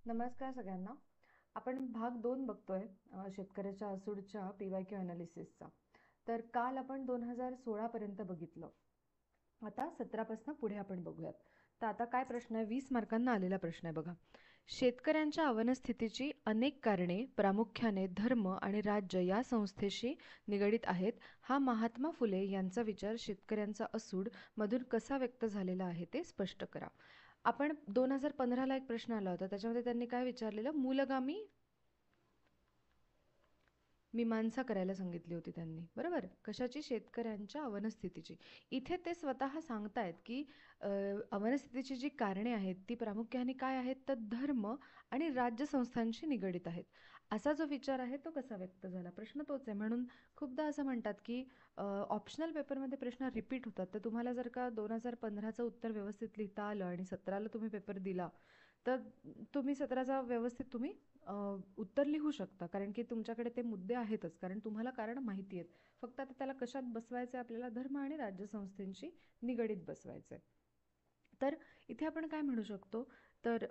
नमस्कार सगळ्यांना. आपण भाग 2 बघतोय शेतकऱ्याच्या असूडच्या पी-वाय-क्यू अनालिसिसचा. तर काल आपण 2016 पर्यंत बघितलं. आता 17 पासून पुढे आपण बघूयात. तर आता काय प्रश्न आहे, 20 मार्कांना आलेला प्रश्न आहे बघा. शेतकऱ्यांच्या अवनस्थितीची अनेक कारणे प्रामुख्याने धर्म आणि राज्य या संस्थेशी निगडीत आहेत. हा महात्मा फुले यांचा विचार शेतकऱ्यांचा असूड मधून कसा व्यक्त झालेला आहे ते स्पष्ट करा. आपण 2015ला एक प्रश्न आला होता, त्याच्यामध्ये त्यांनी काय विचारलेलं, मूलगामी मीमांसा करायला सांगितली होती त्यांनी, बरोबर. कशाची? शेतकऱ्यांच्या अवनस्थितीची. इथे ते स्वतः सांगतायत की अवनस्थितीची जी कारणे आहेत ती प्रामुख्याने काय आहेत, तर धर्म आणि राज्य संस्थांशी निगडीत आहेत. असा जो विचार आहे तो कसा व्यक्त झाला, प्रश्न तोच आहे. म्हणून खूपदा असं म्हणतात की ऑप्शनल पेपरमध्ये प्रश्न रिपीट होतात. तर तुम्हाला जर का 2015चं उत्तर व्यवस्थित लिहिता आलं आणि 17ला तुम्ही पेपर दिला, तर तुम्ही 17चा व्यवस्थित तुम्ही उत्तर लिहू शकता, कारण की तुमच्याकडे ते मुद्दे आहेतच, कारण तुम्हाला कारण माहिती आहेत. फक्त आता त्याला कशात बसवायचं आहे, आपल्याला धर्म आणि राज्यसंस्थेशी निगडीत बसवायचं आहे. तर इथे आपण काय म्हणू शकतो, तर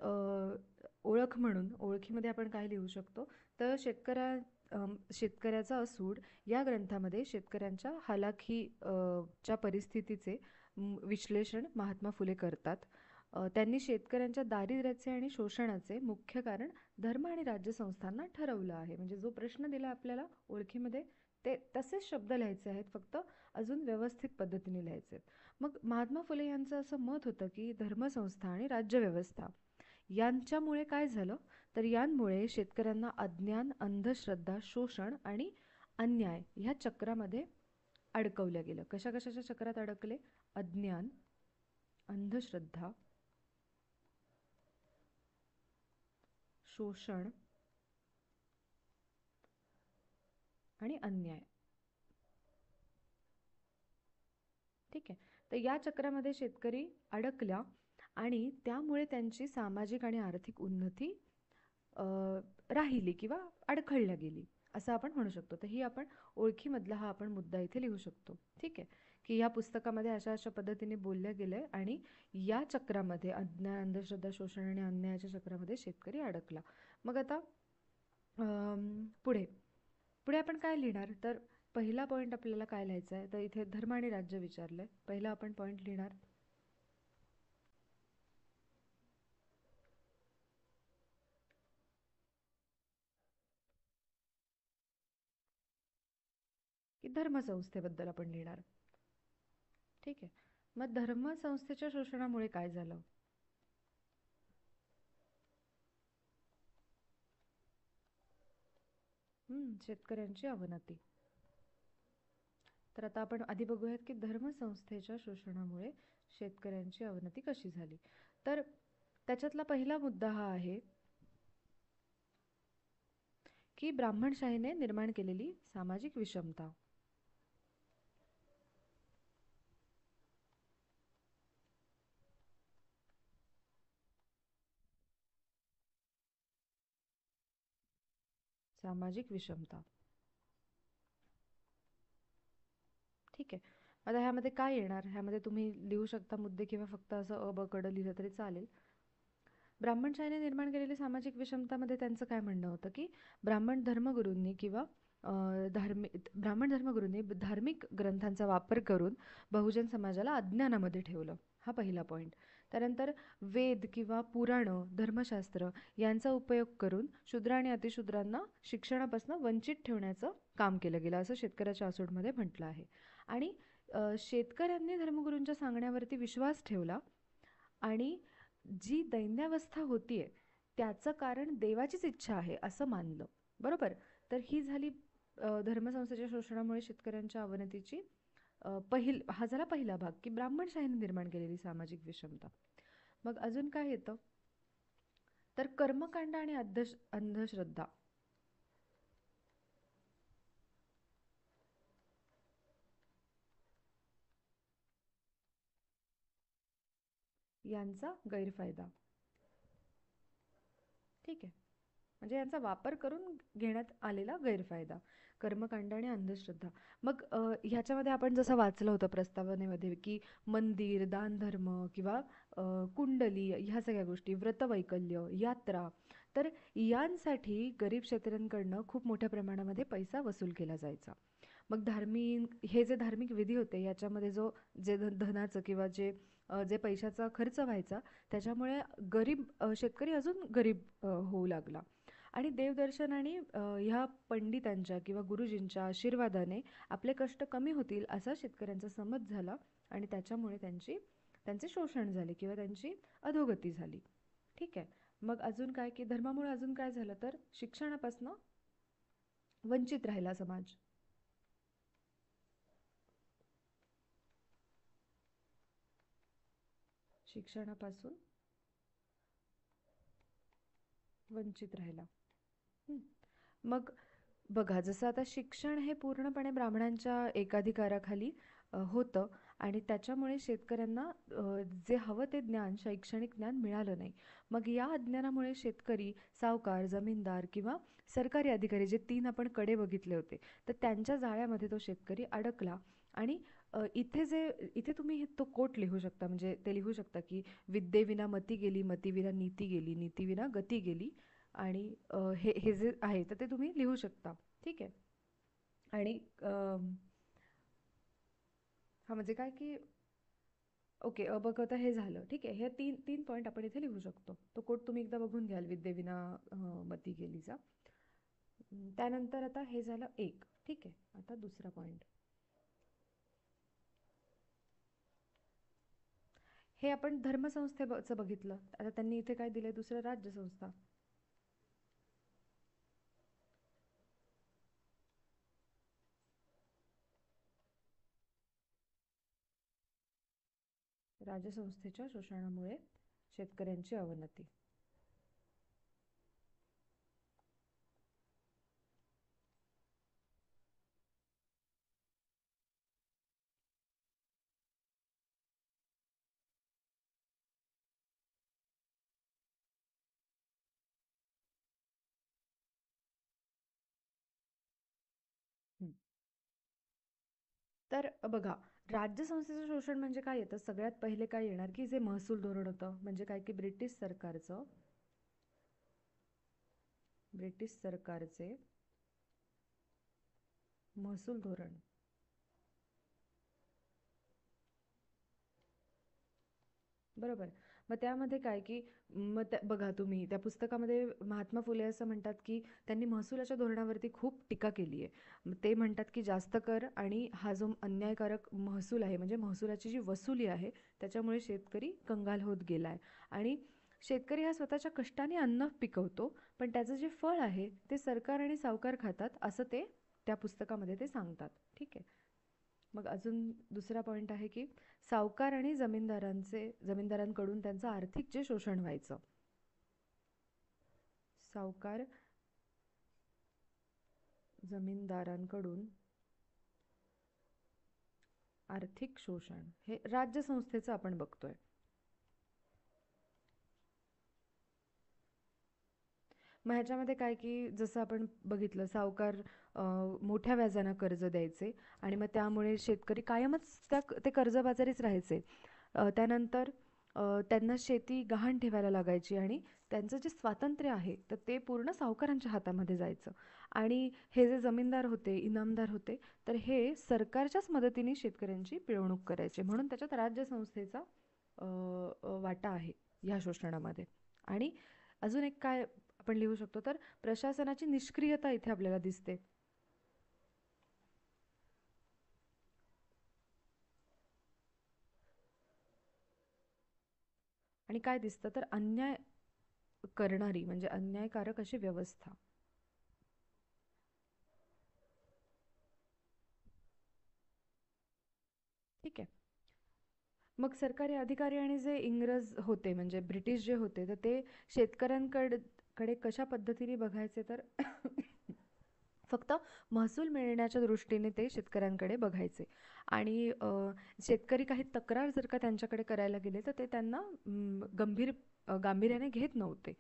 ओळख म्हणून ओळखीमध्ये आपण काय लिहू शकतो, तर शेतकऱ्याचा असूड या ग्रंथामध्ये शेतकऱ्यांच्या च्या परिस्थितीचे विश्लेषण महात्मा फुले करतात. त्यांनी शेतकऱ्यांच्या दारिद्र्याचे आणि शोषणाचे मुख्य कारण धर्म आणि राज्यसंस्थांना ठरवलं आहे. म्हणजे जो प्रश्न दिला आपल्याला ओळखीमध्ये, ते तसेच शब्द लिहायचे आहेत, फक्त अजून व्यवस्थित पद्धतीने लिहायचे आहेत. मग महात्मा फुले यांचं असं मत होतं की धर्मसंस्था आणि राज्यव्यवस्था यांच्यामुळे काय झालं, तर यांमुळे शेतकऱ्यांना अज्ञान, अंधश्रद्धा, शोषण आणि अन्याय ह्या चक्रामध्ये अडकवलं गेलं. कशा कशाच्या चक्रात अडकले? अज्ञान, अंधश्रद्धा, शोषण आणि अन्याय. ठीक आहे. तर या चक्रामध्ये शेतकरी अडकल्या आणि त्यामुळे त्यांची सामाजिक आणि आर्थिक उन्नती राहिली किंवा अडखळल्या गेली, असं आपण म्हणू शकतो. तर ही आपण ओळखीमधला हा आपण मुद्दा इथे लिहू शकतो. ठीक आहे, की या पुस्तकामध्ये अशा अशा पद्धतीने बोलल्या गेलंय आणि या चक्रामध्ये अज्ञान, अंधश्रद्धा, शोषण आणि अन्यायाच्या चक्रामध्ये शेतकरी अडकला. मग आता पुढे पुढे आपण काय लिहिणार, तर पहिला पॉईंट आपल्याला काय लिहायचा आहे, तर इथे धर्म आणि राज्य विचारलंय. पहिला आपण पॉईंट लिहिणार की धर्मसंस्थेबद्दल आपण लिहिणार. ठीक आहे. मग धर्मसंस्थेच्या शोषणामुळे काय झालं? शेतकऱ्यांची अवनती. तर आता आपण आधी बघूयात की धर्मसंस्थेच्या शोषणामुळे शेतकऱ्यांची अवनती कशी झाली. तर त्याच्यातला पहिला मुद्दा हा आहे की ब्राह्मणशाहीने निर्माण केलेली सामाजिक विषमता. सामाजिक विषमता. ठीक आहे. आता ह्यामध्ये काय येणार, ह्यामध्ये तुम्ही लिहू शकता मुद्दे किंवा फक्त असं ब कडं लिहिलं तरी चालेल. ब्राह्मणशाहीने निर्माण केलेली सामाजिक विषमतामध्ये त्यांचं काय म्हणणं होतं की ब्राह्मण धर्मगुरूंनी किंवा ब्राह्मण धर्मगुरूंनी धार्मिक ग्रंथांचा वापर करून बहुजन समाजाला अज्ञानामध्ये ठेवलं. हा पहिला पॉईंट. त्यानंतर वेद किंवा पुराणं, धर्मशास्त्र यांचा उपयोग करून शूद्र आणि अतिशूद्रांना शिक्षणापासून वंचित ठेवण्याचं काम केलं गेलं, असं शेतकऱ्याच्या असूडमध्ये म्हटलं आहे. आणि शेतकऱ्यांनी धर्मगुरूंच्या सांगण्यावरती विश्वास ठेवला आणि जी दैन्यावस्था होतीये त्याचं कारण देवाचीच इच्छा आहे असं मानलं, बरोबर. तर ही झाली धर्मसंस्थेच्या शोषणामुळे शेतकऱ्यांच्या अवनतीची हा झाला पहिला भाग, की ब्राह्मणशाहीने निर्माण केलेली सामाजिक विषमता. मग अजून काय येतं, तर कर्मकांड आणि अंधश्रद्धा यांचा गैरफायदा. ठीक आहे. म्हणजे यांचा वापर करून घेण्यात आलेला गैरफायदा, कर्मकांड आणि अंधश्रद्धा. मग ह्याच्यामध्ये आपण जसं वाचलं होतं प्रस्तावनेमध्ये, की मंदिर, दानधर्म किंवा कुंडली, ह्या सगळ्या गोष्टी, व्रतवैकल्य, यात्रा, तर यांसाठी गरीब शेतकऱ्यांकडनं खूप मोठ्या प्रमाणामध्ये पैसा वसूल केला जायचा. मग हे जे धार्मिक विधी होते याच्यामध्ये धनाचं किंवा जे पैशाचा खर्च व्हायचा, त्याच्यामुळे शेतकरी अजून गरीब होऊ लागला. आणि देवदर्शन आणि ह्या पंडितांच्या किंवा गुरुजींच्या आशीर्वादाने आपले कष्ट कमी होतील असा शेतकऱ्यांचा समज झाला, आणि त्याच्यामुळे त्यांचे शोषण झाले किंवा त्यांची अधोगती झाली. ठीक आहे. मग अजून काय, की धर्मामुळे अजून काय झालं, तर शिक्षणापासून वंचित राहिला समाज. शिक्षणापासून वंचित राहिला. हं. मग बघा, जसं आता शिक्षण हे पूर्णपणे ब्राह्मणांच्या एकाधिकाराखाली होतं, आणि त्याच्यामुळे शेतकऱ्यांना जे हवं ते ज्ञान, शैक्षणिक ज्ञान मिळालं नाही. मग या अज्ञानामुळे शेतकरी, सावकार, जमीनदार किंवा सरकारी अधिकारी, जे तीन आपण कडे बघितले होते, तर त्यांच्या जाळ्यामध्ये तो शेतकरी अडकला. आणि इथे तुम्ही तो कोट लिहू शकता, म्हणजे ते लिहू शकता, की विद्येविना मती गेली, मतीविना नीती गेली, नीतीविना गती गेली. आणि हे हे जे आहे तर ते तुम्ही लिहू शकता. ठीक आहे. आणि हा म्हणजे काय, की ओके, बघ आता हे झालं. ठीक आहे, हे तीन तीन पॉईंट आपण इथे लिहू शकतो. तो कोट तुम्ही एकदा बघून घ्याल, विद्येविना मती गेलीचा. त्यानंतर आता हे झालं एक. ठीक आहे, आता दुसरा पॉईंट. हे आपण धर्मसंस्थेचं बघितलं. आता त्यांनी इथे काय दिलंय, दुसरं राज्यसंस्था. राज्यसंस्थेच्या शोषणामुळे शेतकऱ्यांची अवनती. हं. तर बघा, राज्यसंस्थेचं शोषण म्हणजे काय येतं, सगळ्यात पहिले काय येणार, की जे महसूल धोरण होतं, म्हणजे काय, की ब्रिटिश सरकारचे महसूल धोरण. बरोबर. मग त्यामध्ये काय, की बघा, तुम्ही त्या पुस्तकामध्ये महात्मा फुले असं म्हणतात, की त्यांनी महसुलाच्या धोरणावरती खूप टीका केली आहे. मग ते म्हणतात, की जास्त कर आणि हा जो अन्यायकारक महसूल आहे, म्हणजे महसुलाची जी वसुली आहे, त्याच्यामुळे शेतकरी कंगाल होत गेलाय. आणि शेतकरी हा स्वतःच्या कष्टाने अन्न पिकवतो, पण त्याचं जे फळ आहे ते सरकार आणि सावकार खातात, असं ते त्या पुस्तकामध्ये ते सांगतात. ठीक आहे. मग अजून दुसरा पॉइंट आहे, की सावकार आणि जमीनदारांकडून त्यांचं आर्थिक जे शोषण व्हायचं. सावकार, जमीनदारांकडून आर्थिक शोषण हे राज्यसंस्थेचं आपण बघतोय. मग ह्याच्यामध्ये काय, की जसं आपण बघितलं, सावकार मोठ्या व्याजानं कर्ज द्यायचे, आणि मग त्यामुळे शेतकरी कायमच ते कर्जबाजारीच राहायचे. त्यानंतर त्यांना शेती गहाण ठेवायला लागायची, आणि त्यांचं जे स्वातंत्र्य आहे तर ते पूर्ण सावकारांच्या हातामध्ये जायचं. आणि हे जे जमीनदार होते, इनामदार होते, तर हे सरकारच्याच मदतीने शेतकऱ्यांची पिळवणूक करायचे. म्हणून त्याच्यात राज्यसंस्थेचा वाटा आहे ह्या शोषणामध्ये. आणि अजून एक काय आपण लिहू शकतो, तर प्रशासनाची निष्क्रियता इथे आपल्याला दिसते. आणि काय दिसतं, तर अन्याय करणारी, म्हणजे अन्यायकारक अशी व्यवस्था. ठीक आहे. मग सरकारी अधिकारी आणि जे इंग्रज होते, म्हणजे ब्रिटिश जे होते, तर ते शेतकऱ्यांकडे कशा पद्धतीने बघायचे, तर फक्त महसूल मिळण्याच्या दृष्टीने ते शेतकऱ्यांकडे बघायचे. आणि शेतकरी काही तक्रार जर का त्यांच्याकडे करायला गेले, तर ते त्यांना गांभीर्याने घेत नव्हते.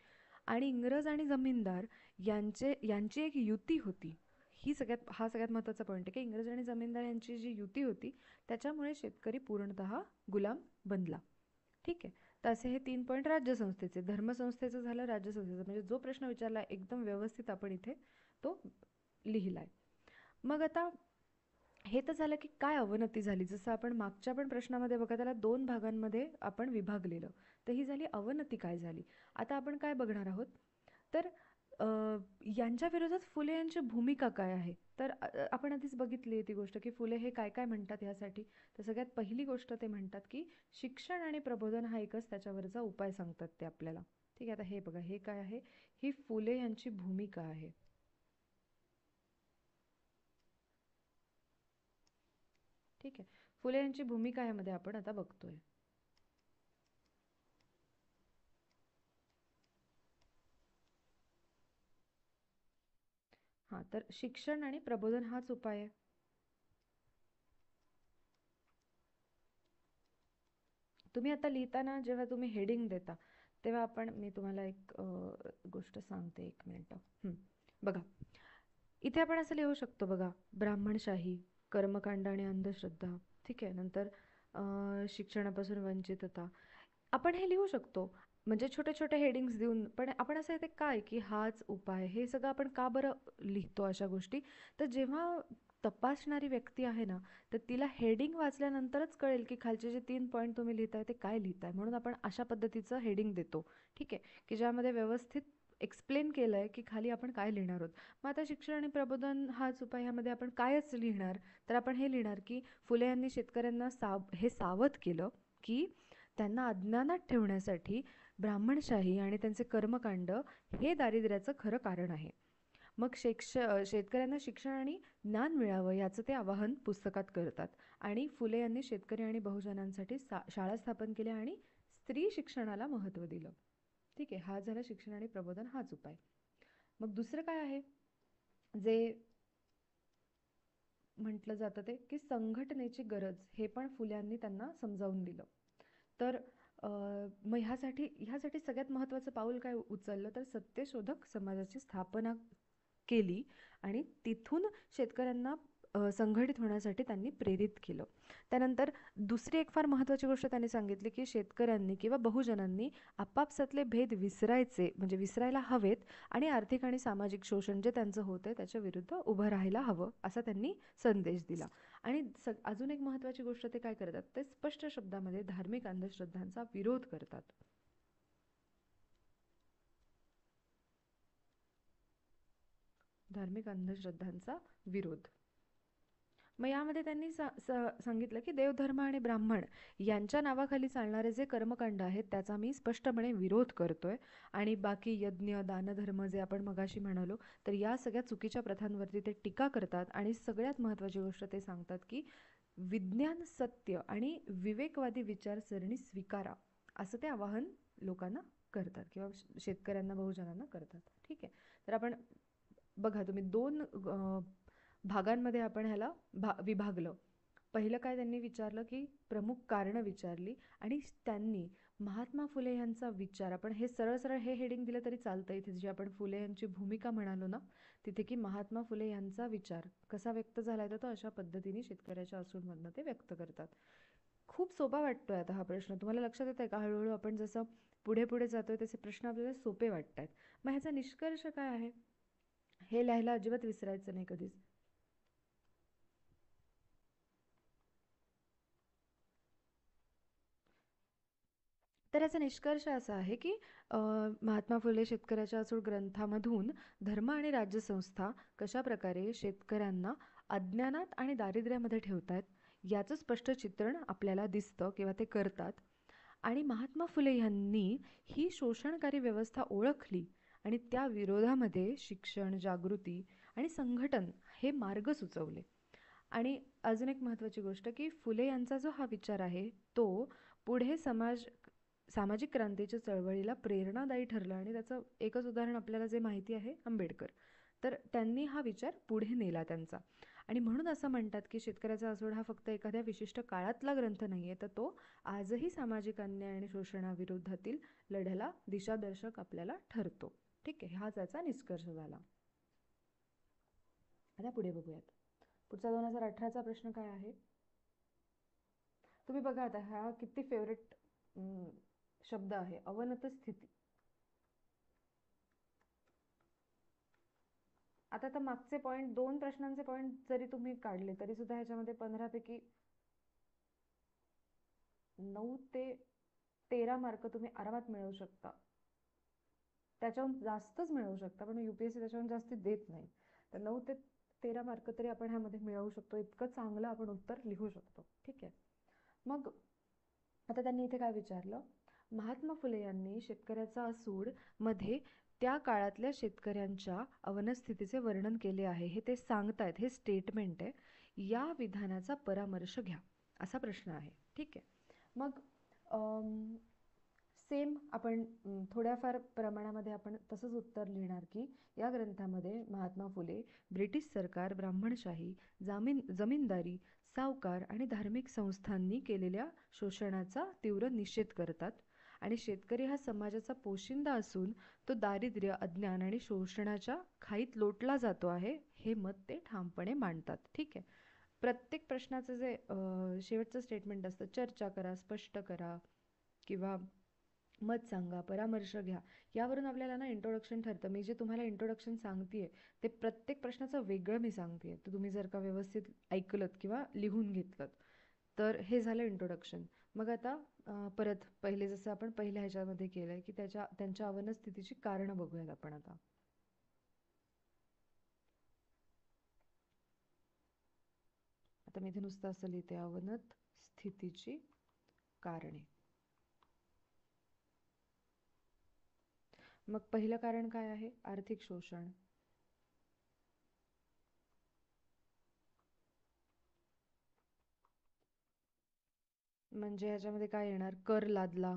आणि इंग्रज आणि जमीनदार यांची एक युती होती. हा सगळ्यात महत्त्वाचा पॉईंट आहे की इंग्रज आणि जमीनदार यांची जी युती होती त्याच्यामुळे शेतकरी पूर्णतः गुलाम बनला. ठीक आहे. तर असे हे 3 पॉईंट राज्यसंस्थेचे. धर्मसंस्थेचं झालं, राज्यसंस्थेचं. म्हणजे जो प्रश्न विचारला एकदम व्यवस्थित आपण इथे तो लिहिलाय. मग आता हे तर झालं की काय अवनती झाली. जसं आपण मागच्या पण प्रश्नामध्ये बघा त्याला 2 भागांमध्ये आपण विभागलेलं. तर ही झाली अवनती काय झाली. आता आपण काय बघणार आहोत, तर अ, यांच्या विरोधात फुले यांची भूमिका काय आहे. तर आपण आधीच बघितली आहे ती गोष्ट की फुले हे काय काय म्हणतात ह्यासाठी. तर सगळ्यात पहिली गोष्ट ते म्हणतात की शिक्षण आणि प्रबोधन हा एकच त्याच्यावरचा उपाय सांगतात ते आपल्याला. ठीक आहे. आता हे बघा, हे काय आहे, ही फुले यांची भूमिका आहे. ठीक आहे. फुले यांची भूमिका यामध्ये आपण आता बघतोय. हां, तर शिक्षण आणि प्रबोधन हाच उपाय आहे. तुम्ही आता लिहिताना जेव्हा तुम्ही हेडिंग देता तेव्हा मी तुम्हाला एक गोष्ट सांगते, एक मिनिट. बघा, इथे आपण असं लिहू शकतो बघा, ब्राह्मणशाही, कर्मकांड आणि अंधश्रद्धा. ठीक आहे. नंतर शिक्षणापासून वंचितता. आपण हे लिहू शकतो म्हणजे छोटे छोटे हेडिंग्स देऊन. पण आपण असं येते काय की हाच उपाय, हे सगळं आपण का बरं लिहितो अशा गोष्टी. तर जेव्हा तपासणारी व्यक्ती आहे ना, तर तिला हेडिंग वाचल्यानंतरच कळेल की खालचे जे 3 पॉईंट तुम्ही लिहिताय ते काय लिहिताय. म्हणून आपण अशा पद्धतीचं हेडिंग देतो. ठीक आहे. की ज्यामध्ये व्यवस्थित एक्सप्लेन केलं आहे की खाली आपण काय लिहिणार आहोत. मग आता शिक्षण आणि प्रबोधन हाच उपाय ह्यामध्ये आपण कायच लिहिणार. तर आपण हे लिहिणार की फुले यांनी शेतकऱ्यांना हे सावध केलं की त्यांना अज्ञानात ठेवण्यासाठी ब्राह्मणशाही आणि त्यांचे कर्मकांड हे दारिद्र्याचं खरं कारण आहे. मग शेतकऱ्यांना शिक्षण आणि ज्ञान मिळावं याचं ते आवाहन पुस्तकात करतात. आणि फुले यांनी शेतकरी आणि बहुजनांसाठी शाळा स्थापन केल्या आणि स्त्री शिक्षणाला महत्त्व दिलं. ठीक आहे. हा झाला शिक्षण आणि प्रबोधन हाच उपाय. मग दुसरं काय आहे जे म्हटलं जातं ते की संघटनेची गरज, हे पण फुल्यांनी त्यांना समजावून दिलं. तर मग ह्यासाठी सगळ्यात महत्त्वाचं पाऊल काय उचललं, तर सत्यशोधक समाजाची स्थापना केली आणि तिथून शेतकऱ्यांना संघटित होण्यासाठी त्यांनी प्रेरित केलं. त्यानंतर दुसरी एक फार महत्त्वाची गोष्ट त्यांनी सांगितली की शेतकऱ्यांनी किंवा बहुजनांनी आपापसातले भेद म्हणजे विसरायला हवेत आणि आर्थिक आणि सामाजिक शोषण जे त्यांचं होतं त्याच्या विरुद्ध उभं राहायला हवं, असा त्यांनी संदेश दिला. आणि अजून एक महत्त्वाची गोष्ट ते काय करतात, ते स्पष्ट शब्दामध्ये धार्मिक अंधश्रद्धांचा विरोध करतात. धार्मिक अंधश्रद्धांचा विरोध. मग यामध्ये त्यांनी सांगितलं की देवधर्म आणि ब्राह्मण यांच्या नावाखाली चालणारे जे कर्मकांड आहेत त्याचा मी स्पष्टपणे विरोध करतोय. आणि बाकी यज्ञ, दानधर्म जे आपण मगाशी म्हणालो, तर या सगळ्या चुकीच्या प्रथांवरती ते टीका करतात. आणि सगळ्यात महत्त्वाची गोष्ट ते सांगतात की विज्ञान, सत्य आणि विवेकवादी विचारसरणी स्वीकारा, असं ते आवाहन लोकांना करतात किंवा शेतकऱ्यांना, बहुजनांना करतात. ठीक आहे. तर आपण बघा, तुम्ही 2 भागांमध्ये आपण ह्याला विभागलं. पहिलं काय त्यांनी विचारलं की प्रमुख कारणं विचारली आणि त्यांनी महात्मा फुले यांचा विचार, आपण हे सरळ सरळ हे हेडिंग दिलं तरी चालतं इथे, जे आपण फुले यांची भूमिका म्हणालो ना तिथे, की महात्मा फुले यांचा विचार कसा व्यक्त झालाय, तर तो अशा पद्धतीने शेतकऱ्याच्या असूडमधनं ते व्यक्त करतात. खूप सोपा वाटतोय आता हा प्रश्न, तुम्हाला लक्षात येत आहे का? हळूहळू आपण जसं पुढे पुढे जातोय तसे प्रश्न आपल्याला सोपे वाटत आहेत. मग ह्याचा निष्कर्ष काय आहे, हे लिहायला अजिबात विसरायचं नाही कधीच. तर याचा निष्कर्ष असा आहे की महात्मा फुले शेतकऱ्याच्या अचूक ग्रंथामधून धर्म आणि राज्यसंस्था कशा प्रकारे शेतकऱ्यांना अज्ञानात आणि दारिद्र्यामध्ये ठेवतात याचं स्पष्ट चित्रण आपल्याला दिसतं किंवा ते करतात. आणि महात्मा फुले यांनी ही शोषणकारी व्यवस्था ओळखली आणि त्या विरोधामध्ये शिक्षण, जागृती आणि संघटन हे मार्ग सुचवले. आणि अजून एक महत्त्वाची गोष्ट की फुले यांचा जो हा विचार आहे तो पुढे सामाजिक क्रांतीच्या चळवळीला प्रेरणादायी ठरलं. आणि त्याचं एकच उदाहरण आपल्याला जे माहिती आहे, आंबेडकर. तर त्यांनी हा विचार पुढे नेला त्यांचा. आणि म्हणून असं म्हणतात की शेतकऱ्याचा असूड हा फक्त एखाद्या विशिष्ट काळातला ग्रंथ नाहीये, तर तो आजही सामाजिक अन्याय आणि शोषणाविरोधातील लढ्याला दिशादर्शक आपल्याला ठरतो. ठीक आहे, हा त्याचा निष्कर्ष झाला. आता पुढे बघूयात. पुढचा 2018चा प्रश्न काय आहे. तुम्ही बघा आता, हा किती फेवरेट शब्द आहे, अवनत स्थिती. आता मागचे पॉईंट, 2 प्रश्नांचे पॉईंट जरी तुम्ही काढले तरी सुद्धा ह्याच्यामध्ये 15 पैकी 9 ते 13 मार्क तुम्ही आरामात मिळवू शकता. त्याच्याहून जास्तच मिळवू शकता, पण UPSC त्याच्याहून जास्त देत नाही. तर 9 ते 13 मार्क तरी आपण ह्यामध्ये मिळवू शकतो, इतकं चांगलं आपण उत्तर लिहू शकतो. ठीक आहे. मग आता त्यांनी इथे काय विचारलं, महात्मा फुले यांनी शेतकऱ्याचा असूड मध्ये त्या काळातल्या शेतकऱ्यांच्या अवनस्थितीचे वर्णन केले आहे, हे ते सांगतायत, हे स्टेटमेंट आहे. या विधानाचा परामर्श घ्या, असा प्रश्न आहे. ठीक आहे. मग सेम आपण थोड्याफार प्रमाणामध्ये आपण तसंच उत्तर लिहिणार की या ग्रंथामध्ये महात्मा फुले ब्रिटिश सरकार, ब्राह्मणशाही, जमीनदारी, सावकार आणि धार्मिक संस्थांनी केलेल्या शोषणाचा तीव्र निषेध करतात आणि शेतकरी हा समाजाचा पोशिंदा असून तो दारिद्र्य, अज्ञान आणि शोषणाच्या खाईत लोटला जातो आहे, हे मत ते ठामपणे मांडतात. ठीक आहे. प्रत्येक प्रश्नाचं जे शेवटचं स्टेटमेंट असतं, चर्चा करा, स्पष्ट करा किंवा मत सांगा, परामर्श घ्या, यावरून आपल्याला ना इंट्रोडक्शन ठरतं. मी जे तुम्हाला इंट्रोडक्शन सांगतेय ते प्रत्येक प्रश्नाचं वेगळं मी सांगतेय, तर तुम्ही जर का व्यवस्थित ऐकलत किंवा लिहून घेतलं तर हे झालं इंट्रोडक्शन. मग आता परत पहिले जसं आपण पहिल्या ह्याच्यामध्ये केलंय की त्यांच्या अवनस्थितीची कारणं बघूयात आपण आता. आता मी इथे नुसतं असं लिहिते, अवनत स्थितीची कारणे. मग पहिलं कारण काय आहे, आर्थिक शोषण. म्हणजे ह्याच्यामध्ये काय येणार, कर लादला,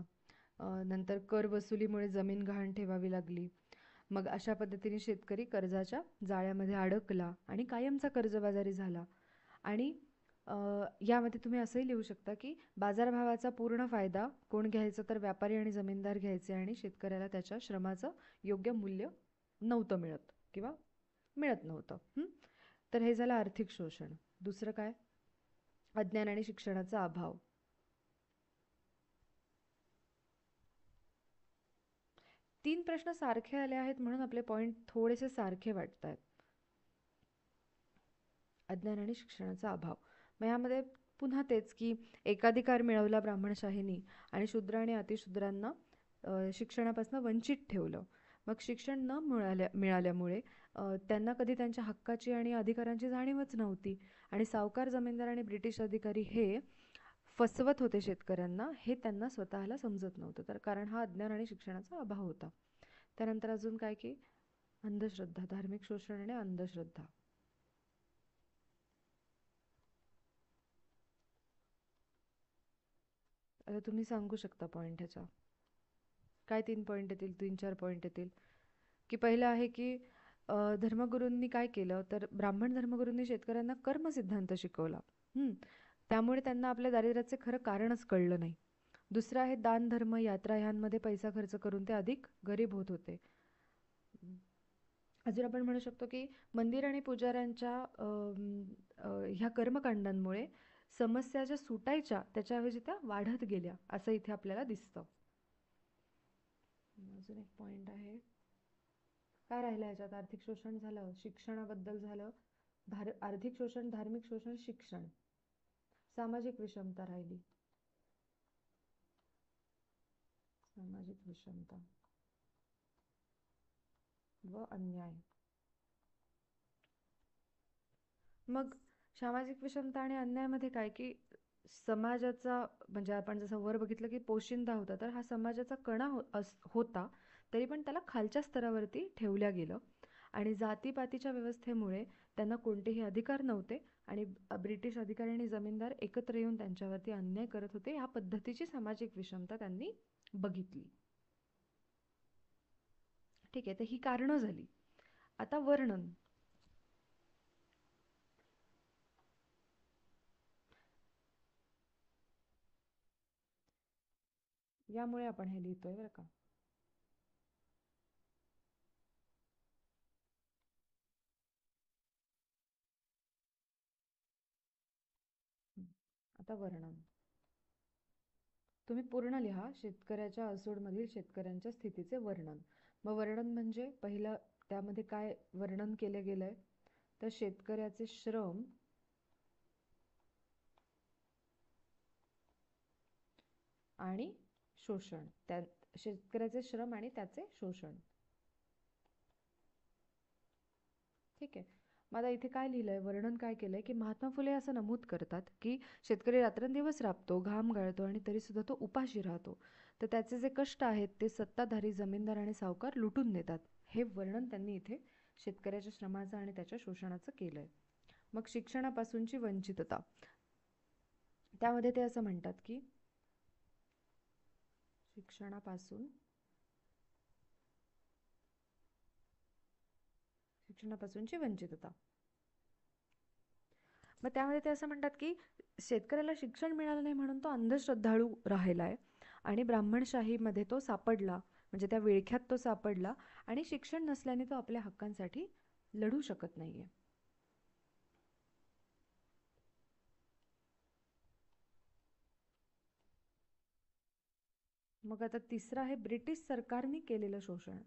नंतर कर वसुलीमुळे जमीन गहाण ठेवावी लागली. मग अशा पद्धतीने शेतकरी कर्जाच्या जाळ्यामध्ये अडकला आणि कायमचा कर्जबाजारी झाला. आणि यामध्ये तुम्ही असंही लिहू शकता की बाजारभावाचा पूर्ण फायदा कोण घ्यायचं, तर व्यापारी आणि जमीनदार घ्यायचे आणि शेतकऱ्याला त्याच्या श्रमाचं योग्य मूल्य नव्हतं मिळत किंवा मिळत नव्हतं. तर हे झालं आर्थिक शोषण. दुसरं काय, अज्ञान आणि शिक्षणाचा अभाव. 3 प्रश्न सारखे आले आहेत म्हणून आपले पॉईंट थोडेसे सारखे वाटत आहेत. अज्ञान आणि शिक्षणाचा अभाव. मग यामध्ये पुन्हा तेच की एकाधिकार मिळवला ब्राह्मणशाहीनी आणि शूद्र आणि अतिशूद्रांना शिक्षणापासून वंचित ठेवलं. मग शिक्षण न मिळाल्यामुळे त्यांना कधी त्यांच्या हक्काची आणि अधिकारांची जाणीवच नव्हती आणि सावकार, जमीनदार आणि ब्रिटिश अधिकारी हे फसवत होते शेतकऱ्यांना, हे त्यांना स्वतःला समजत नव्हतं. तर कारण हा अज्ञान आणि शिक्षणाचा अभाव होता. त्यानंतर अजून काय की अंधश्रद्धा, धार्मिक शोषण आणि अंधश्रद्धा. आता तुम्ही सांगू शकता पॉईंट ह्याचा काय. 3 पॉईंट येतील, 3-4 पॉईंट येतील. की पहिलं आहे की धर्मगुरूंनी काय केलं, तर ब्राह्मण धर्मगुरूंनी शेतकऱ्यांना कर्मसिद्धांत शिकवला. त्यामुळे त्यांना आपल्या दारिद्र्याचे खरं कारणच कळलं नाही. दुसरं आहे दान, धर्म, यात्रा ह्यांमध्ये पैसा खर्च करून ते अधिक गरीब होत होते. अजून आपण म्हणू शकतो की मंदिर आणि पुजाऱ्यांच्या ह्या कर्मकांडांमुळे समस्या ज्या सुटायच्या त्याच्याऐवजी त्या वाढत गेल्या, असं इथे आपल्याला दिसतं. अजून एक पॉईंट आहे, काय राहिलं याच्यात, आर्थिक शोषण झालं, शिक्षणाबद्दल झालं, आर्थिक शोषण, धार्मिक शोषण, शिक्षण. सामाजिक विषमता राहिली, सामाजिक विषमता व अन्याय. मग सामाजिक विषमता आणि अन्यायामध्ये काय की समाजाचा, म्हणजे आपण जसं वर बघितलं की पोशिंदा होता, तर हा समाजाचा कणा होता, तरी पण त्याला खालच्या स्तरावरती ठेवल्या गेलं आणि जातीपातीच्या व्यवस्थेमुळे त्यांना कोणतेही अधिकार नव्हते आणि ब्रिटिश अधिकारी आणि जमीनदार एकत्र येऊन त्यांच्यावरती अन्याय करत होते. ह्या पद्धतीची सामाजिक विषमता त्यांनी बघितली. ठीक आहे, तर ही कारणं झाली. आता वर्णन. यामुळे आपण हे लिहितोय बरं का. आता वर्णन तुम्ही पूर्ण लिहा. शेतकऱ्याच्या असूडमधील शेतकऱ्यांच्या स्थितीचे वर्णन. मग वर्णन म्हणजे पहिलं त्यामध्ये काय वर्णन केलं गेलंय, तर शेतकऱ्याचे श्रम आणि शोषण. त्या शेतकऱ्याचे श्रम आणि त्याचे शोषण. ठीक आहे. मग आता इथे काय लिहिलंय, वर्णन काय केलंय, की महात्मा फुले असं नमूद करतात की शेतकरी रात्रंदिवस राबतो, घाम गाळतो आणि तरीसुद्धा तो उपाशी राहतो. तर त्याचे जे कष्ट आहेत ते सत्ताधारी जमीनदार आणि सावकार लुटून देतात. हे वर्णन त्यांनी इथे शेतकऱ्याच्या श्रमाचं आणि त्याच्या शोषणाचं केलंय. मग शिक्षणापासूनची वंचितता. त्यामध्ये ते असं म्हणतात की शिक्षणापासूनची वंचितता. मग त्यामध्ये ते असं म्हणतात की शेतकऱ्याला शिक्षण मिळालं नाही म्हणून तो अंधश्रद्धाळू राहिला आहे आणि ब्राह्मणशाहीमध्ये तो सापडला, म्हणजे त्या विळख्यात तो सापडला आणि शिक्षण नसल्याने तो आपल्या हक्कांसाठी लढू शकत नाहीये. मग आता तिसरं आहे ब्रिटिश सरकारने केलेलं शोषण.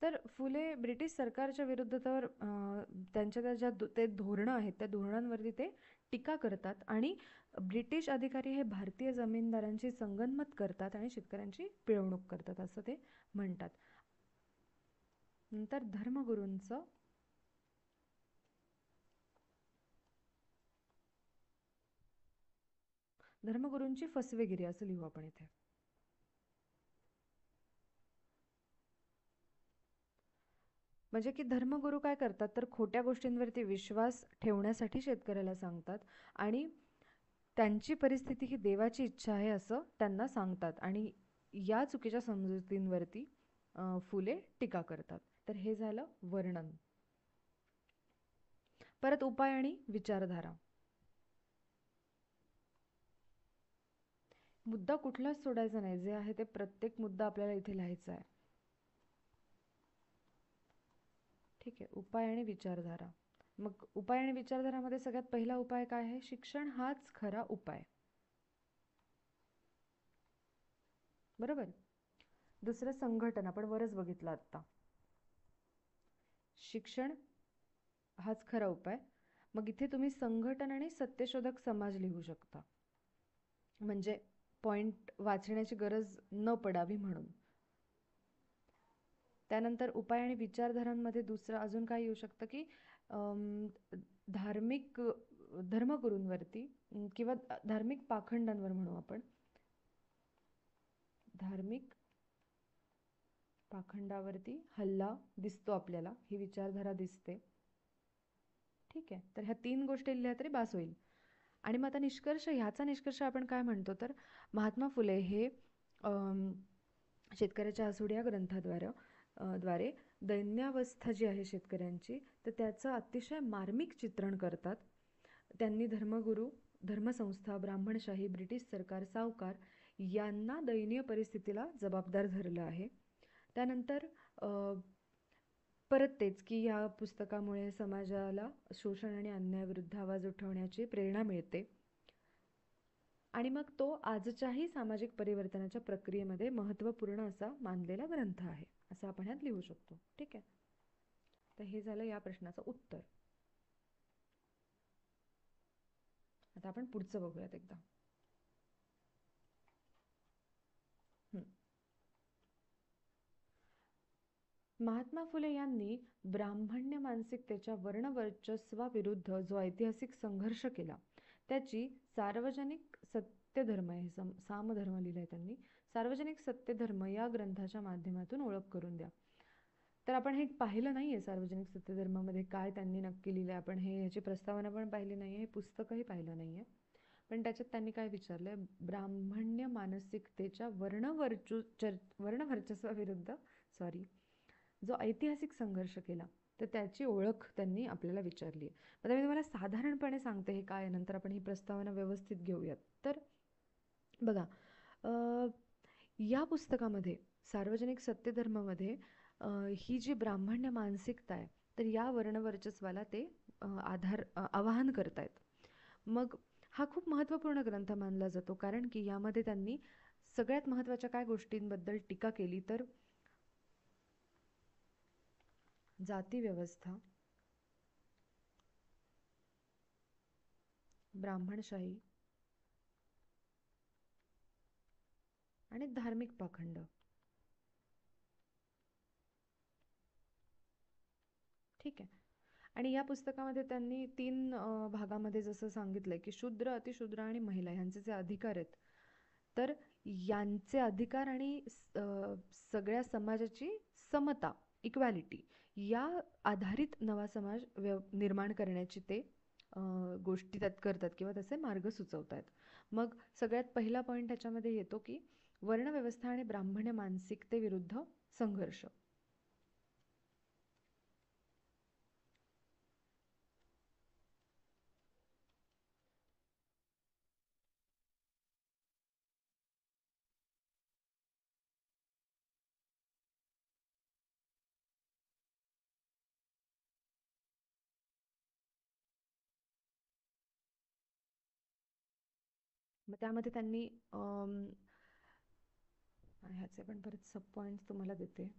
तर फुले ब्रिटिश सरकारच्या विरुद्ध तर त्यांच्या ज्या ते धोरणं आहेत त्या धोरणांवरती ते टीका करतात आणि ब्रिटिश अधिकारी हे भारतीय जमीनदारांची संगनमत करतात आणि शेतकऱ्यांची पिळवणूक करतात असं ते म्हणतात. नंतर धर्मगुरूंची फसवेगिरी असं लिहू आपण इथे. म्हणजे की धर्मगुरू काय करतात तर खोट्या गोष्टींवरती विश्वास ठेवण्यासाठी शेतकऱ्याला सांगतात आणि त्यांची परिस्थिती ही देवाची इच्छा आहे असं त्यांना सांगतात आणि या चुकीच्या समजुतींवरती फुले टीका करतात. तर हे झालं वर्णन. परत उपाय आणि विचारधारा. मुद्दा कुठलाच सोडायचा नाही, जे आहे ते प्रत्येक मुद्दा आपल्याला इथे लिहायचा आहे. ठीक आहे. उपाय आणि विचारधारा. मग उपाय आणि विचारधारामध्ये सगळ्यात पहिला उपाय काय आहे, शिक्षण हाच खरा उपाय. बरोबर. दुसरं संघटन, आपण वरच बघितलं आता. शिक्षण हाच खरा उपाय. मग इथे तुम्ही संघटन आणि सत्यशोधक समाज लिहू शकता, म्हणजे पॉइंट वाचण्याची गरज न पडावी म्हणून. त्यानंतर उपाय आणि विचारधारांमध्ये दुसरं अजून काय येऊ शकतं की धार्मिक धर्मगुरूंवरती किंवा धार्मिक पाखंडांवर म्हणू आपण, धार्मिक पाखंडावरती हल्ला दिसतो आपल्याला, ही विचारधारा दिसते. ठीक आहे. तर ह्या 3 गोष्टी लिहिल्या तरी बास होईल. आणि मग आता निष्कर्ष, ह्याचा निष्कर्ष आपण काय म्हणतो तर महात्मा फुले हे शेतकऱ्याच्या आसूड या ग्रंथाद्वारे दैन्यावस्था जी आहे शेतकऱ्यांची तर त्याचं अतिशय मार्मिक चित्रण करतात. त्यांनी धर्मगुरू, धर्मसंस्था, ब्राह्मणशाही, ब्रिटिश सरकार, सावकार यांना दयनीय परिस्थितीला जबाबदार धरलं आहे. त्यानंतर परत तेच की या पुस्तकामुळे समाजाला शोषण आणि अन्यायाविरुद्ध आवाज उठवण्याची प्रेरणा मिळते आणि मग तो आजच्याही सामाजिक परिवर्तनाच्या प्रक्रियेमध्ये महत्त्वपूर्ण असा मानलेला ग्रंथ आहे असं आपण ह्यात लिहू शकतो. ठीक आहे. तर हे झालं या प्रश्नाचं उत्तर. आता आपण पुढचं बघूयात एकदा. महात्मा फुले यांनी ब्राह्मण्य मानसिकतेच्या वर्णवर्चस्वाविरुद्ध जो ऐतिहासिक संघर्ष केला त्याची सार्वजनिक सत्यधर्म, हे सामधर्म लिहिलंय त्यांनी, सार्वजनिक सत्यधर्म या ग्रंथाच्या माध्यमातून ओळख करून द्या. तर आपण हे पाहिलं नाहीये सार्वजनिक सत्यधर्मामध्ये काय त्यांनी नक्की लिहिलंय, आपण ह्याची प्रस्तावना पण पाहिली नाहीये, हे पुस्तकही पाहिलं नाहीये. पण त्याच्यात त्यांनी काय विचारलंय, ब्राह्मण्य मानसिकतेच्या वर्णवर्चस्वाविरुद्ध जो ऐतिहासिक संघर्ष केला तर त्याची ओळख त्यांनी आपल्याला विचारली आहे. आता मी तुम्हाला साधारणपणे सांगते हे काय आहे, नंतर आपण ही प्रस्तावना व्यवस्थित घेऊयात. तर बघा, अ, या पुस्तकामध्ये सार्वजनिक सत्यधर्मामध्ये ही जी ब्राह्मण्य मानसिकता आहे, तर या वर्णवर्चस्वाला ते आवाहन करतायत. मग हा खूप महत्त्वपूर्ण ग्रंथ मानला जातो, कारण की यामध्ये त्यांनी सगळ्यात महत्त्वाच्या काय गोष्टींबद्दल टीका केली, तर जाती व्यवस्था, ब्राह्मणशाही आणि धार्मिक पाखंड. ठीक आहे. आणि या पुस्तकामध्ये त्यांनी 3 भागामध्ये जसं सांगितलंय, की शूद्र, अतिशूद्र आणि महिला ह्यांचे जे अधिकार आहेत, तर यांचे अधिकार आणि सगळ्या समाजाची समता, इक्वॅलिटी या आधारित नवा समाज निर्माण करण्याची ते गोष्टी त्यात करतात किंवा तसे मार्ग सुचवत आहेत. मग सगळ्यात पहिला पॉईंट त्याच्यामध्ये येतो, की वर्णव्यवस्था आणि ब्राह्मण्य मानसिकतेविरुद्ध संघर्ष. मग त्यामध्ये त्यांनी ह्याचे पण परत सब पॉईंट्स तुम्हाला देते.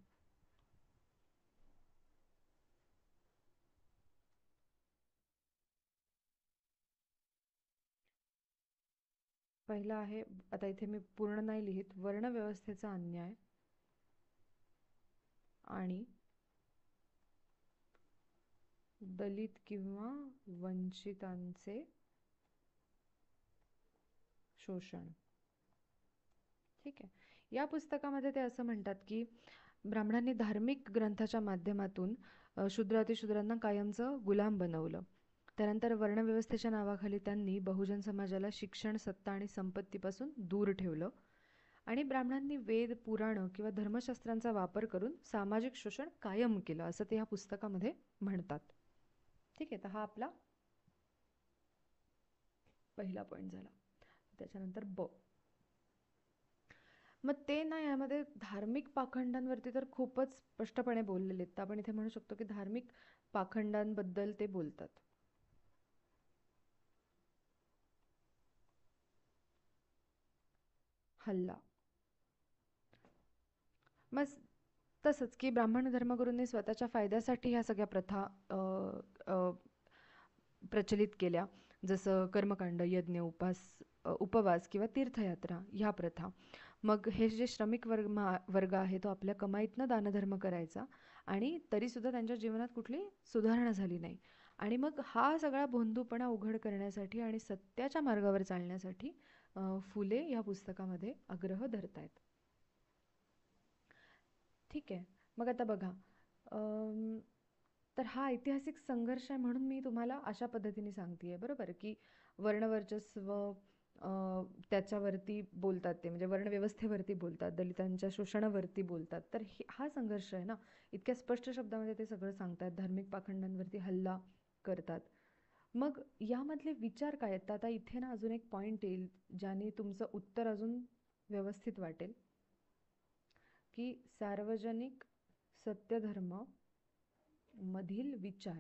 पहिलं आहे, आता इथे मी पूर्ण नाही लिहित, वर्णव्यवस्थेचा अन्याय आणि दलित किंवा वंचितांचे शोषण. ठीक आहे. या पुस्तकामध्ये ते असं म्हणतात, की ब्राह्मणांनी धार्मिक ग्रंथाच्या माध्यमातून शूद्र अतिशूद्रांना कायमचं गुलाम बनवलं. त्यानंतर वर्णव्यवस्थेच्या नावाखाली त्यांनी बहुजन समाजाला शिक्षण, सत्ता आणि संपत्तीपासून दूर ठेवलं. आणि ब्राह्मणांनी वेद, पुराणं किंवा धर्मशास्त्रांचा वापर करून सामाजिक शोषण कायम केलं, असं ते ह्या पुस्तकामध्ये म्हणतात. ठीक आहे. तर हा आपला पहिला पॉईंट झाला. त्याच्यानंतर मग ते ना यामध्ये धार्मिक पाखंडांवरती तर खूपच स्पष्टपणे बोललेले आहेत. तर आपण इथे म्हणू शकतो की धार्मिक पाखंडांबद्दल ते बोलतात. हल्ला. मग तसंच की ब्राह्मण धर्मगुरूंनी स्वतःच्या फायद्यासाठी ह्या सगळ्या प्रथा अ, अ, प्रचलित केल्या. जसं कर्मकांड, यज्ञ, उपवास किंवा तीर्थयात्रा ह्या प्रथा. मग हे जे श्रमिक वर्ग आहे तो आपल्या कमाईतनं दानधर्म करायचा आणि तरीसुद्धा त्यांच्या जीवनात कुठली सुधारणा झाली नाही. आणि मग हा सगळा भोंदूपणा उघड करण्यासाठी आणि सत्याच्या मार्गावर चालण्यासाठी फुले या पुस्तकामध्ये आग्रह धरतायत. ठीक आहे. मग आता बघा, तर हा ऐतिहासिक संघर्ष आहे म्हणून मी तुम्हाला अशा पद्धतीने सांगते, बरोबर, की वर्णवर्चस्व त्याच्यावरती बोलतात ते, म्हणजे वर्णव्यवस्थेवरती बोलतात, दलितांच्या शोषणावरती बोलतात. तर हा संघर्ष आहे ना, इतक्या स्पष्ट शब्दामध्ये ते सगळं सांगतात, धार्मिक पाखंडांवरती हल्ला करतात. मग यामधले विचार काय आहेत? तर आता इथे ना अजून एक पॉईंट येईल, ज्याने तुमचं उत्तर अजून व्यवस्थित वाटेल, की सार्वजनिक सत्यधर्म मधील विचार.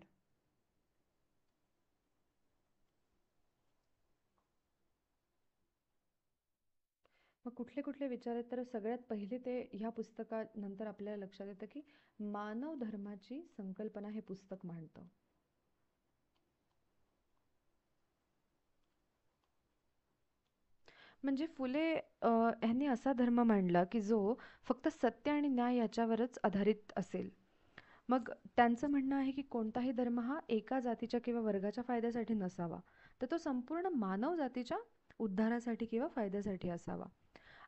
मग कुठले कुठले विचार आहेत? तर सगळ्यात पहिले ते ह्या पुस्तकानंतर आपल्याला लक्षात येतं, की मानव धर्माची संकल्पना हे पुस्तक मांडतं. म्हणजे फुले ह्यांनी असा धर्म मांडला, की जो फक्त सत्य आणि न्याय याच्यावरच आधारित असेल. मग त्यांचं म्हणणं आहे, की कोणताही धर्म हा एका जातीच्या किंवा वर्गाच्या फायद्यासाठी नसावा, तर तो संपूर्ण मानव जातीच्या उद्धारासाठी किंवा फायद्यासाठी असावा.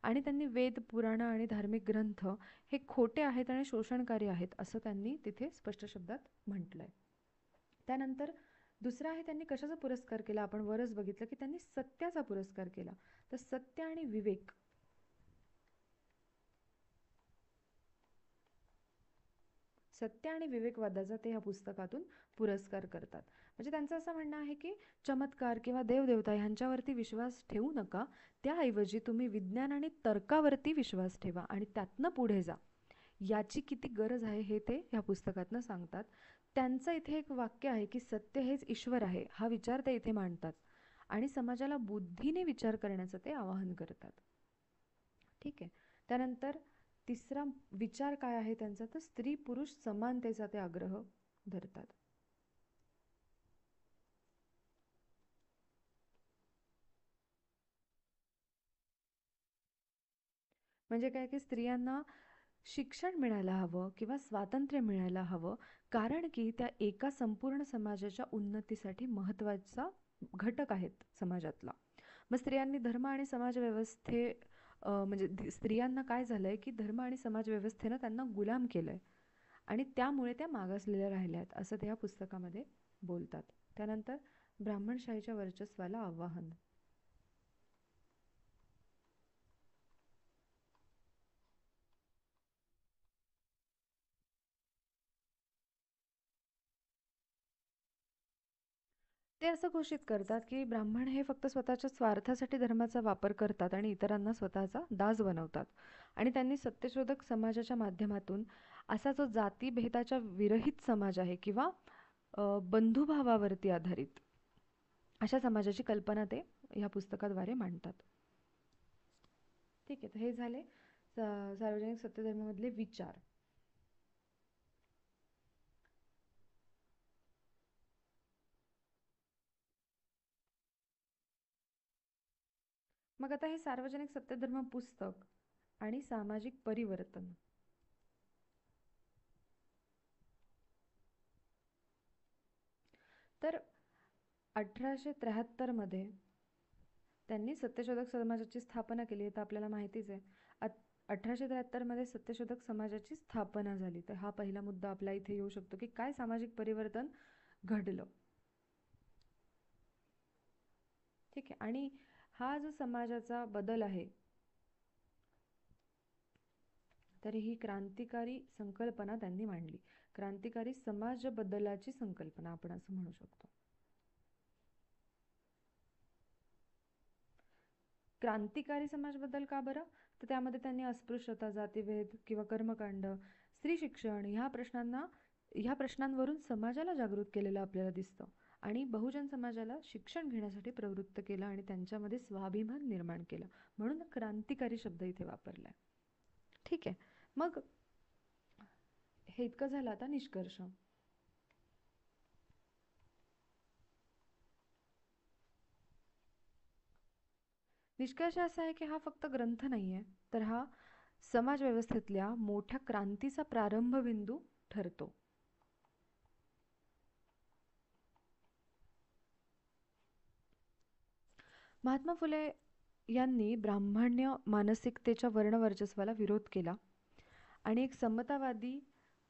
आणि त्यांनी वेद, पुराणं आणि धार्मिक ग्रंथ हे खोटे आहेत आणि शोषणकारी आहेत, असं त्यांनी तिथे स्पष्ट शब्दात म्हटलंय. त्यानंतर दुसरं आहे, त्यांनी कशाचा पुरस्कार केला? आपण वरच बघितलं, की त्यांनी सत्याचा पुरस्कार केला. तर सत्य आणि विवेक सत्य आणि विवेकवादाचा ते ह्या पुस्तकातून पुरस्कार करतात. म्हणजे त्यांचं असं म्हणणं आहे की चमत्कार किंवा देवदेवता ह्यांच्यावरती विश्वास ठेवू नका, त्याऐवजी तुम्ही विज्ञान आणि तर्कावरती विश्वास ठेवा आणि त्यातनं पुढे जा. याची किती गरज आहे हे ते ह्या पुस्तकातनं सांगतात. त्यांचं इथे एक वाक्य आहे की सत्य हेच ईश्वर आहे, हा विचार ते इथे मांडतात आणि समाजाला बुद्धीने विचार करण्याचं ते आवाहन करतात. ठीक आहे. त्यानंतर तिसरा विचार काय आहे त्यांचा, तर स्त्री पुरुष समानतेचा ते आग्रह धरतात. म्हणजे काय की स्त्रियांना शिक्षण मिळायला हवं किंवा स्वातंत्र्य मिळायला हवं, कारण की त्या एका संपूर्ण समाजाच्या उन्नतीसाठी महत्त्वाचा घटक आहेत समाजातला. मग स्त्रियांनी धर्म आणि समाजव्यवस्थे म्हणजे स्त्रियांना काय झालंय की धर्म आणि समाजव्यवस्थेनं त्यांना गुलाम केलंय आणि त्यामुळे त्या मागासलेल्या राहिल्या आहेत, असं ते या पुस्तकामध्ये बोलतात. त्यानंतर ब्राह्मणशाहीच्या वर्चस्वाला आव्हान. ते असं घोषित करतात की ब्राह्मण हे फक्त स्वतःच्या स्वार्थासाठी धर्माचा वापर करतात आणि इतरांना स्वतःचा दास बनवतात. आणि त्यांनी सत्यशोधक समाजाच्या माध्यमातून असा जो जातीभेदाच्या विरहित समाज आहे किंवा बंधुभावावरती आधारित अशा समाजाची कल्पना ते ह्या पुस्तकाद्वारे मांडतात. ठीक आहे, तर हे झाले सार्वजनिक सत्यधर्मामधले विचार. मग आता हे सार्वजनिक सत्यधर्म पुस्तक आणि सामाजिक परिवर्तन. तर 1873 मध्ये त्यांनी सत्यशोधक समाजाची स्थापना केली, हे तर आपल्याला माहितीच आहे. 1873 मध्ये सत्यशोधक समाजाची स्थापना झाली. तर हा पहिला मुद्दा आपला इथे येऊ शकतो की काय सामाजिक परिवर्तन घडलं. ठीक आहे. आणि हा जो समाजाचा बदल आहे, तर ही क्रांतिकारी संकल्पना त्यांनी मांडली. क्रांतिकारी समाज बदलाची संकल्पना आपण असं म्हणू शकतो. क्रांतिकारी समाज बदल का बरं, तर त्यामध्ये त्यांनी अस्पृश्यता, जातीभेद किंवा कर्मकांड, स्त्री शिक्षण ह्या प्रश्नांवरून समाजाला जागृत केलेलं आपल्याला दिसतं आणि बहुजन समाजाला शिक्षण घेण्यासाठी प्रवृत्त केलं आणि त्यांच्यामध्ये स्वाभिमान निर्माण केलं, म्हणून क्रांतिकारी शब्द इथे वापरलाय. ठीक आहे. मग हे इतकं झालं. आता निष्कर्ष. निष्कर्ष असा आहे की हा फक्त ग्रंथ नाही आहे, तर हा समाजव्यवस्थेतल्या मोठ्या क्रांतीचा प्रारंभबिंदू ठरतो. महात्मा फुले यांनी ब्राह्मण्य मानसिकतेच्या वर्णवर्चस्वाला विरोध केला आणि एक समतावादी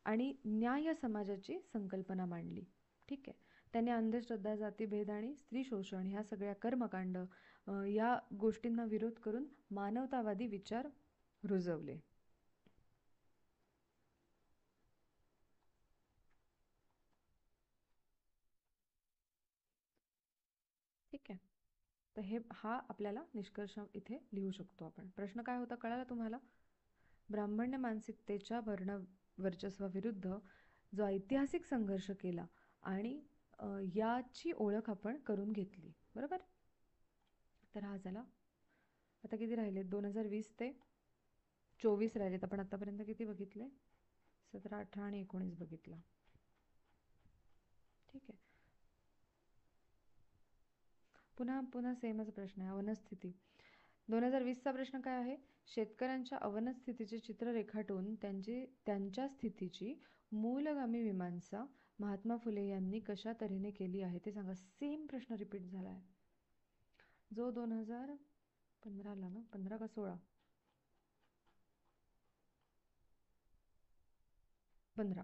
आणि न्याय समाजाची संकल्पना मांडली. ठीक आहे. त्यांनी अंधश्रद्धा, जातीभेद आणि स्त्री शोषण ह्या सगळ्या कर्मकांड या गोष्टींना विरोध करून मानवतावादी विचार रुजवले. ठीक आहे. तर हा आपल्याला निष्कर्ष इथे लिहू शकतो आपण. प्रश्न काय होता कळाला तुम्हाला? ब्राह्मण्य मानसिकतेच्या वर्चस्वाविरुद्ध जो ऐतिहासिक संघर्ष केला आणि याची ओळख आपण करून घेतली, बरोबर? तर हा झाला. आता किती राहिले? 2020 ते 24 राहिलेत. आपण आतापर्यंत किती बघितले? 17, 18 आणि 19 बघितलं. ठीक आहे. पुन्हा पुन्हा सेमच प्रश्न आहे, अवनस्थिती. 2020चा प्रश्न काय आहे? शेतकऱ्यांच्या अवनस्थितीचे चित्र रेखाटून त्यांच्या स्थितीची मूलगामी मीमांसा महात्मा फुले यांनी कशा तऱ्हेने केली आहे ते सांगा. सेम प्रश्न रिपीट झाला आहे, जो 2015ला ना, 15 का 16, 15,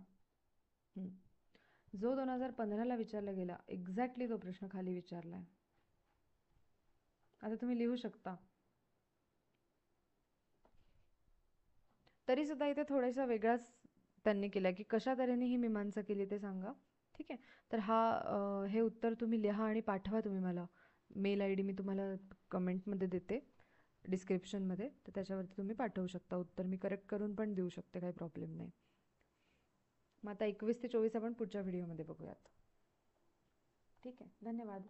जो 2015ला विचारला गेला, एक्झॅक्टली तो प्रश्न खाली विचारलाय. आता तुम्ही लिहू शकता. तरी सुद्धा इथे थोडासा वेगळाच त्यांनी केला की कशा तऱ्हेने ही मीमांसा केली ते सांगा. ठीक आहे. तर हे उत्तर तुम्ही लिहा आणि पाठवा तुम्ही मला. मेल आय डी मी तुम्हाला कमेंटमध्ये देते, डिस्क्रिप्शनमध्ये. तर त्याच्यावरती तुम्ही पाठवू शकता उत्तर. मी करेक्ट करून पण देऊ शकते, काही प्रॉब्लेम नाही. मग आता 21 ते 24 आपण पुढच्या व्हिडिओमध्ये बघूयात. ठीक आहे. धन्यवाद.